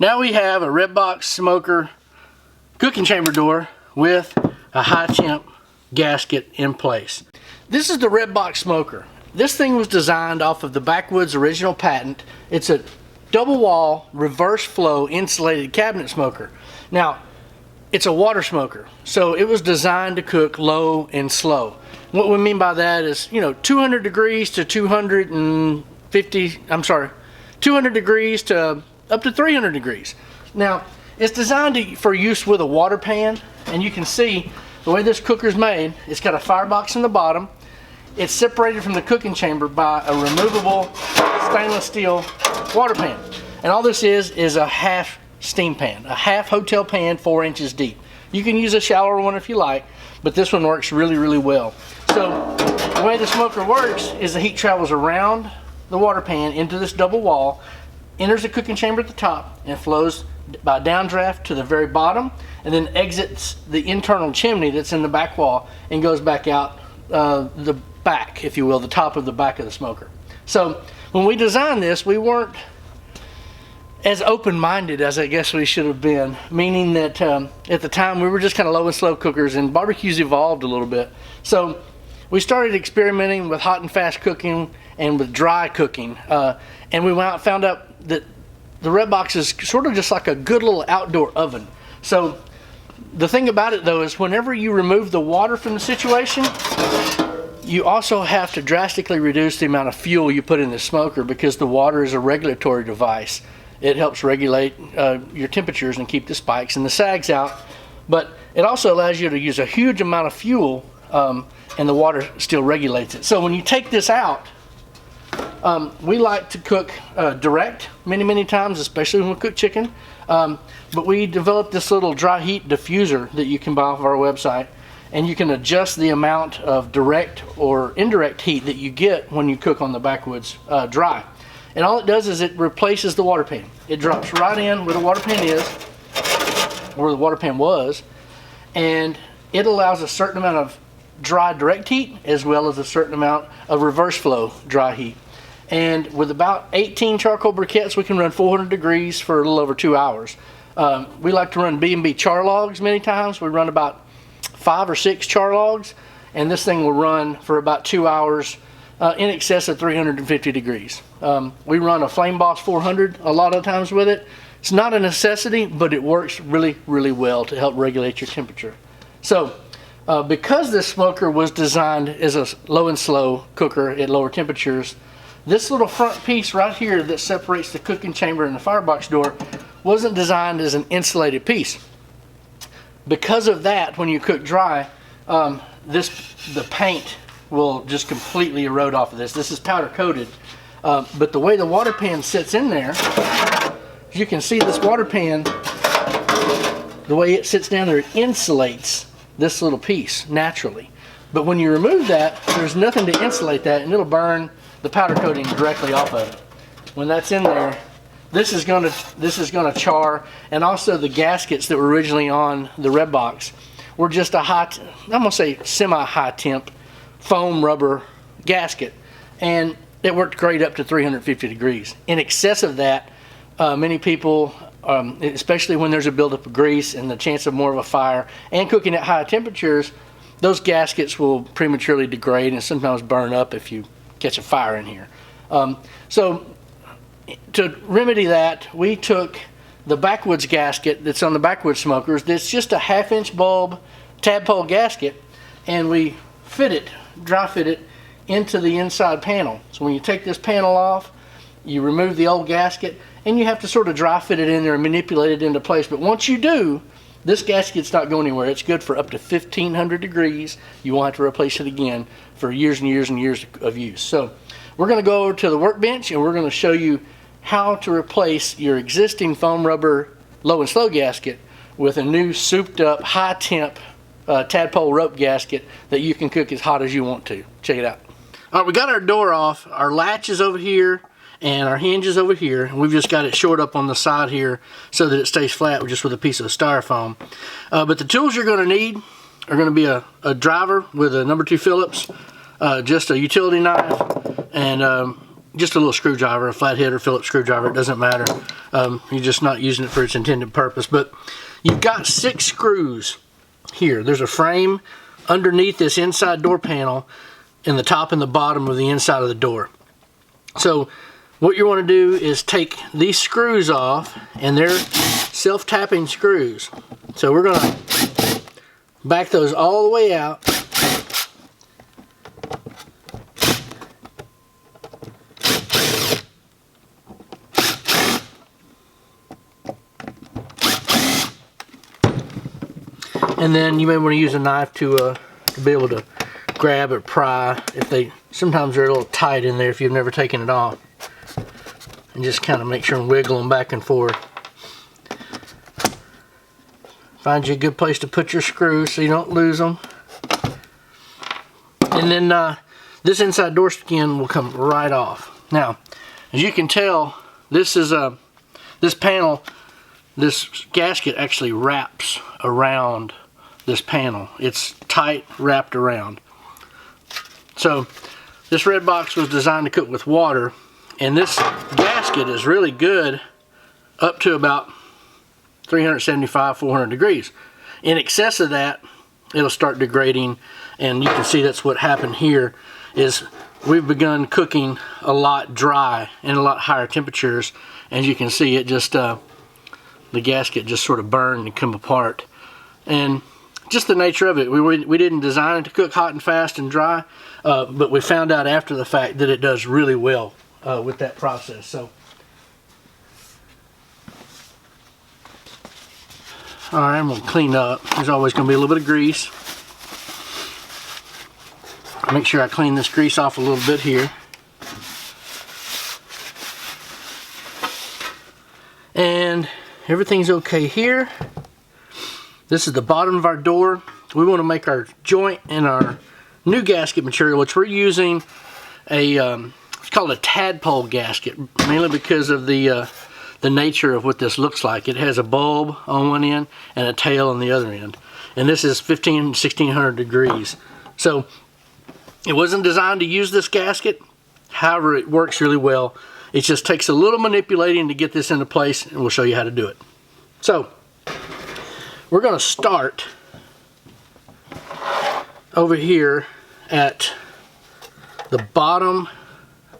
Now we have a Redbox smoker cooking chamber door with a high temp gasket in place. This is the Redbox smoker. This thing was designed off of the Backwoods original patent. It's a double wall, reverse flow, insulated cabinet smoker. Now, it's a water smoker, so it was designed to cook low and slow. What we mean by that is, 200 degrees to 200 degrees to up to 300 degrees. Now, it's designed for use with a water pan, and you can see the way this cooker's made. It's got a firebox in the bottom. It's separated from the cooking chamber by a removable stainless steel water pan. And all this is a half steam pan, a half hotel pan, 4 inches deep. You can use a shallower one if you like, but this one works really, really well. So the way the smoker works is the heat travels around the water pan into this double wall, enters the cooking chamber at the top, and flows by downdraft to the very bottom, and then exits the internal chimney that's in the back wall and goes back out the back, if you will, the top of the back of the smoker. So when we designed this, we weren't as open-minded as I guess we should have been, meaning that at the time we were just kind of low and slow cookers, and barbecues evolved a little bit. So we started experimenting with hot and fast cooking and with dry cooking, and we went out and found out that the Redbox is sort of just like a good little outdoor oven. So the thing about it though is whenever you remove the water from the situation, you also have to drastically reduce the amount of fuel you put in the smoker, because the water is a regulatory device. It helps regulate your temperatures and keep the spikes and the sags out, but it also allows you to use a huge amount of fuel, and the water still regulates it. So when you take this out, we like to cook direct many times, especially when we cook chicken, but we developed this little dry heat diffuser that you can buy off our website, and you can adjust the amount of direct or indirect heat that you get when you cook on the Backwoods dry. And all it does is it replaces the water pan. It drops right in where the water pan is, where the water pan was, and it allows a certain amount of dry direct heat as well as a certain amount of reverse flow dry heat. And with about 18 charcoal briquettes, we can run 400 degrees for a little over 2 hours. We like to run B&B char logs many times. We run about 5 or 6 char logs, and this thing will run for about 2 hours in excess of 350 degrees. We run a Flame Boss 400 a lot of times with it. It's not a necessity, but it works really, really well to help regulate your temperature. So because this smoker was designed as a low and slow cooker at lower temperatures, this little front piece right here that separates the cooking chamber and the firebox door wasn't designed as an insulated piece. Because of that, when you cook dry, the paint will just completely erode off of this. This is powder coated, but the way the water pan sits in there, you can see this water pan, the way it sits down there, it insulates this little piece naturally. But when you remove that, there's nothing to insulate that, and it'll burn the powder coating directly off of it. When that's in there, this is gonna char, and also the gaskets that were originally on the Redbox were just I'm gonna say semi-high temp foam rubber gasket, and it worked great up to 350 degrees. In excess of that, many people, especially when there's a buildup of grease and the chance of more of a fire and cooking at high temperatures, those gaskets will prematurely degrade and sometimes burn up if you catch a fire in here. So to remedy that, we took the Backwoods gasket that's on the Backwoods smokers. That's just a 1/2-inch bulb tadpole gasket, and we dry fit it into the inside panel. So when you take this panel off, you remove the old gasket, and you have to sort of dry fit it in there and manipulate it into place. But once you do, this gasket's not going anywhere. It's good for up to 1,500 degrees. You won't have to replace it again for years and years and years of use. So we're going to go over to the workbench, and we're going to show you how to replace your existing foam rubber low and slow gasket with a new souped up high temp tadpole rope gasket that you can cook as hot as you want to. Check it out. All right, we got our door off. Our latch is over here and our hinge is over here, and we've just got it short up on the side here so that it stays flat just with a piece of styrofoam. But the tools you're going to need are going to be a driver with a number 2 Phillips, just a utility knife, and just a little screwdriver, a flathead or Phillips screwdriver, it doesn't matter. You're just not using it for its intended purpose. But you've got 6 screws here. There's a frame underneath this inside door panel in the top and the bottom of the inside of the door. So what you want to do is take these screws off, and they're self-tapping screws. So we're going to back those all the way out. And then you may want to use a knife to be able to grab or pry if sometimes they're a little tight in there if you've never taken it off. And just kind of make sure and wiggle them back and forth. Find you a good place to put your screws so you don't lose them. And then this inside door skin will come right off. Now, as you can tell, this panel, this gasket actually wraps around this panel. It's tight wrapped around. So this red box was designed to cook with water, and this gasket is really good up to about 375, 400 degrees. In excess of that, it'll start degrading, and you can see that's what happened here. Is we've begun cooking a lot dry and a lot higher temperatures. As you can see, it just the gasket just sort of burned and come apart. And just the nature of it, we didn't design it to cook hot and fast and dry, but we found out after the fact that it does really well with that process. So, all right, I'm going to clean up. There's always going to be a little bit of grease. Make sure I clean this grease off a little bit here. And everything's okay here. This is the bottom of our door. We want to make our joint in our new gasket material, which we're using it's called a tadpole gasket, mainly because of the nature of what this looks like. It has a bulb on one end and a tail on the other end. And this is 1600 degrees. So it wasn't designed to use this gasket. However, it works really well. It just takes a little manipulating to get this into place, and we'll show you how to do it. So we're going to start over here at the bottom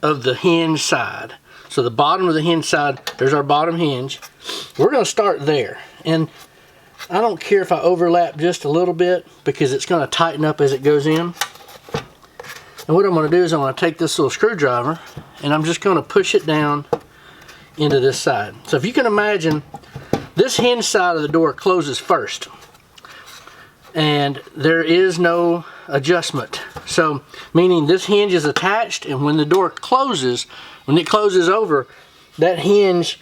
of the hinge side. So the bottom of the hinge side, there's our bottom hinge. We're going to start there. And I don't care if I overlap just a little bit, because it's going to tighten up as it goes in. And what I'm going to do is I'm going to take this little screwdriver, and I'm just going to push it down into this side. So if you can imagine, this hinge side of the door closes first, and there is no adjustment. So meaning this hinge is attached, and when the door closes, when it closes over, that hinge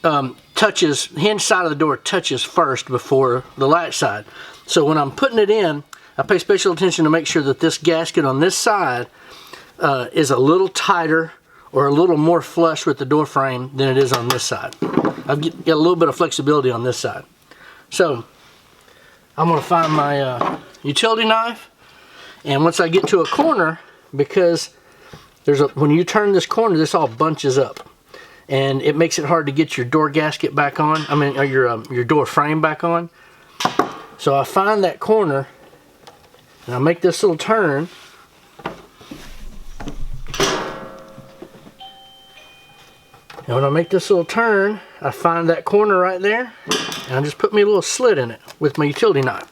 hinge side of the door touches first before the latch side. So when I'm putting it in, I pay special attention to make sure that this gasket on this side is a little tighter or a little more flush with the door frame than it is on this side. I've got a little bit of flexibility on this side. So I'm going to find my utility knife, and once I get to a corner, because when you turn this corner, this all bunches up, and it makes it hard to get your door gasket back on. I mean, your door frame back on. So I find that corner, and I make this little turn. And when I make this little turn, I find that corner right there, and I just put me a little slit in it with my utility knife,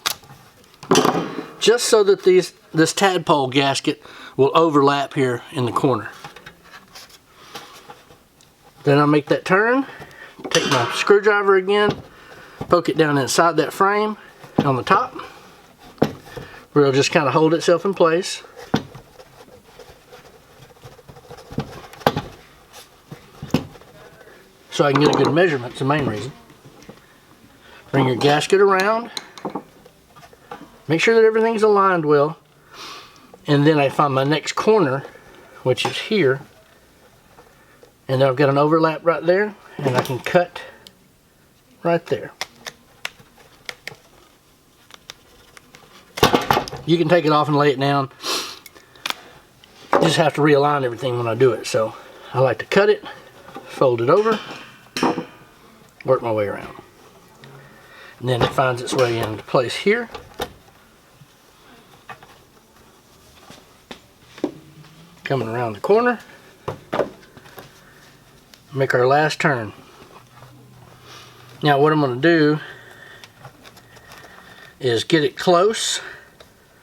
just so that this tadpole gasket will overlap here in the corner. Then I make that turn, take my screwdriver again, poke it down inside that frame on the top, where it'll just kind of hold itself in place. So I can get a good measurement, it's the main reason. Bring your gasket around. Make sure that everything's aligned well. And then I find my next corner, which is here. And then I've got an overlap right there, and I can cut right there. You can take it off and lay it down. Just have to realign everything when I do it. So I like to cut it, fold it over, work my way around. And then it finds its way into place here. Coming around the corner. Make our last turn. Now what I'm going to do is get it close,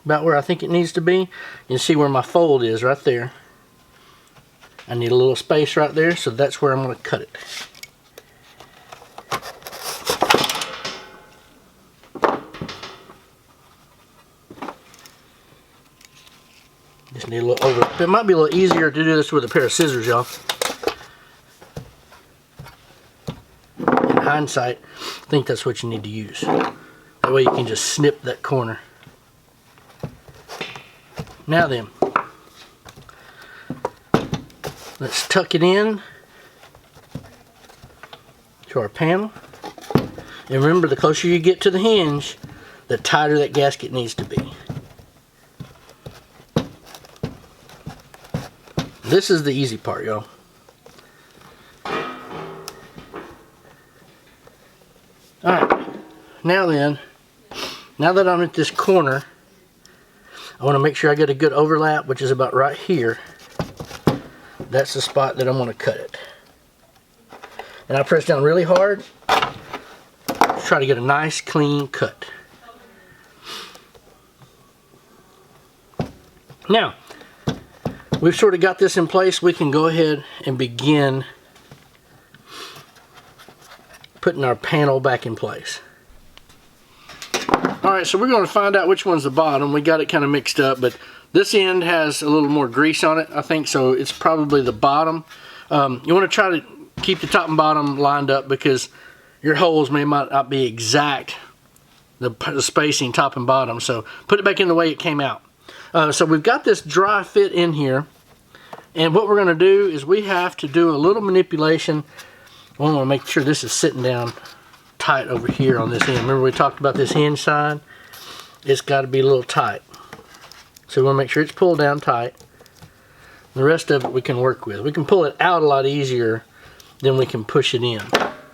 about where I think it needs to be. You can see where my fold is right there. I need a little space right there, so that's where I'm going to cut it. Just need a little over. It might be a little easier to do this with a pair of scissors, y'all. In hindsight, I think that's what you need to use. That way you can just snip that corner. Now then, let's tuck it in to our panel. And remember, the closer you get to the hinge, the tighter that gasket needs to be. This is the easy part, y'all. Alright, now then, now that I'm at this corner, I want to make sure I get a good overlap, which is about right here. That's the spot that I'm going to cut it. And I press down really hard to try to get a nice clean cut. Now, we've sort of got this in place. We can go ahead and begin putting our panel back in place. Alright, so we're going to find out which one's the bottom. We got it kind of mixed up, but this end has a little more grease on it, I think, so it's probably the bottom. You want to try to keep the top and bottom lined up because your holes might not be exact, the spacing top and bottom, so put it back in the way it came out. So we've got this dry fit in here, and what we're going to do is we have to do a little manipulation. We want to make sure this is sitting down tight over here on this end. Remember we talked about this hinge side? It's got to be a little tight. So we want to make sure it's pulled down tight. The rest of it we can work with. We can pull it out a lot easier than we can push it in.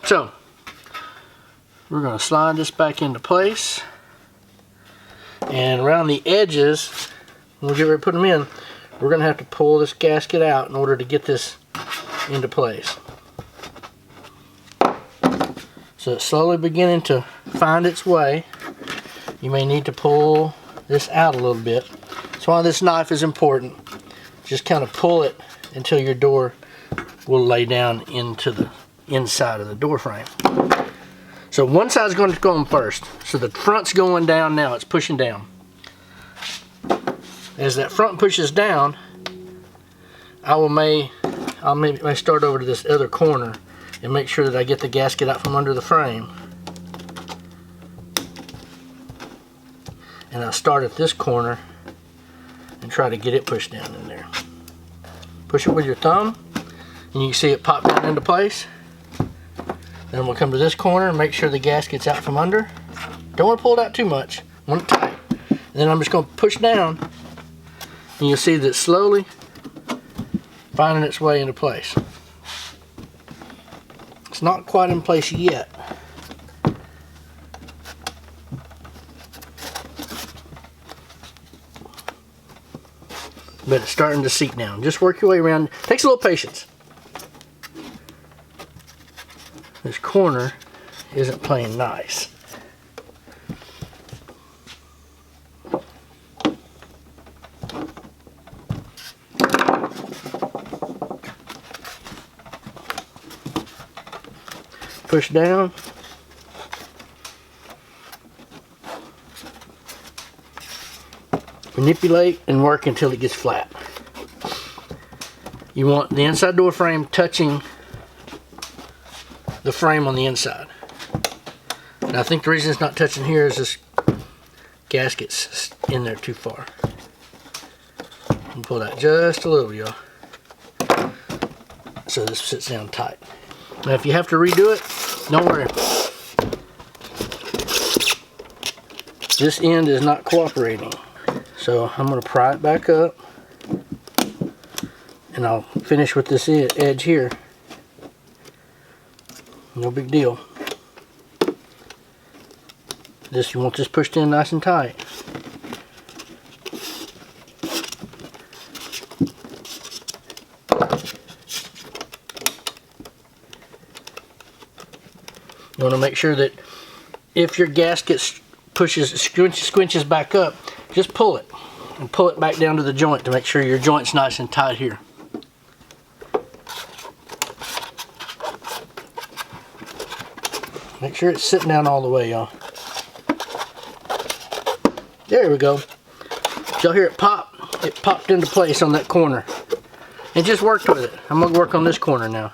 So we're going to slide this back into place. And around the edges, when we get ready to put them in, we're going to have to pull this gasket out in order to get this into place. So it's slowly beginning to find its way. You may need to pull this out a little bit. That's why this knife is important. Just kind of pull it until your door will lay down into the inside of the door frame. So one side's going to go on first. So the front's going down now, it's pushing down. As that front pushes down, I'll maybe start over to this other corner and make sure that I get the gasket out from under the frame. And I'll start at this corner and try to get it pushed down in there. Push it with your thumb, and you can see it pop down into place. Then we'll come to this corner and make sure the gasket's out from under. Don't want to pull it out too much. Want it tight. And then I'm just going to push down, and you'll see that it's slowly finding its way into place. It's not quite in place yet. But it's starting to seep down. Just work your way around. Takes a little patience. This corner isn't playing nice. Push down. Manipulate and work until it gets flat. You want the inside door frame touching the frame on the inside. And I think the reason it's not touching here is this gasket's in there too far. And pull that just a little, y'all. So this sits down tight. Now if you have to redo it, don't worry. This end is not cooperating. So I'm going to pry it back up. And I'll finish with this edge here. No big deal. You want this pushed in nice and tight. You want to make sure that if your gasket squinches back up, just pull it and pull it back down to the joint to make sure your joint's nice and tight here. Make sure it's sitting down all the way, y'all. There we go. Did y'all hear it pop? It popped into place on that corner. And just worked with it. I'm going to work on this corner now.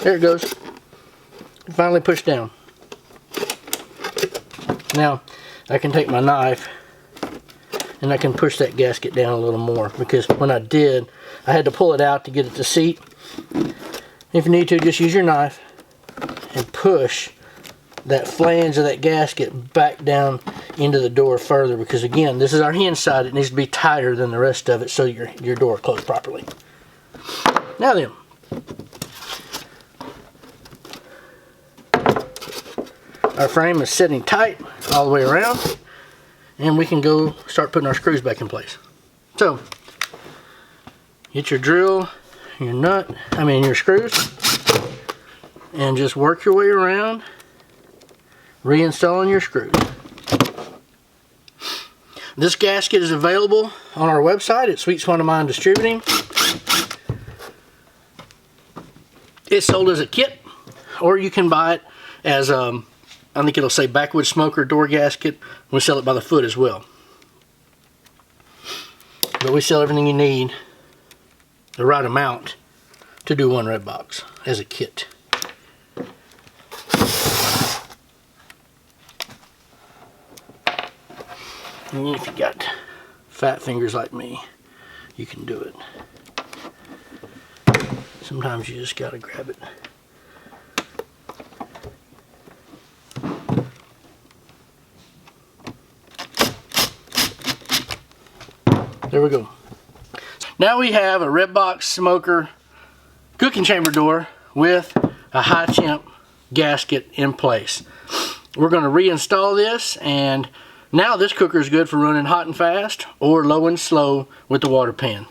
There it goes. It finally pushed down. Now, I can take my knife and I can push that gasket down a little more, because when I did, I had to pull it out to get it to seat. If you need to, just use your knife and push that flange of that gasket back down into the door further, because again, this is our hinge side. It needs to be tighter than the rest of it so your door closed properly. Now then, our frame is sitting tight all the way around, and we can go start putting our screws back in place. So, get your drill, your screws, and just work your way around, reinstalling your screws. This gasket is available on our website at Sweet Swan of Mine Distributing. It's sold as a kit, or you can buy it as I think it'll say backwoods smoker door gasket. We sell it by the foot as well. But we sell everything you need, the right amount, to do one red box as a kit. And if you got fat fingers like me, you can do it. Sometimes you just gotta grab it. There we go. Now we have a red box smoker cooking chamber door with a high temp gasket in place. We're going to reinstall this, and now this cooker is good for running hot and fast or low and slow with the water pan.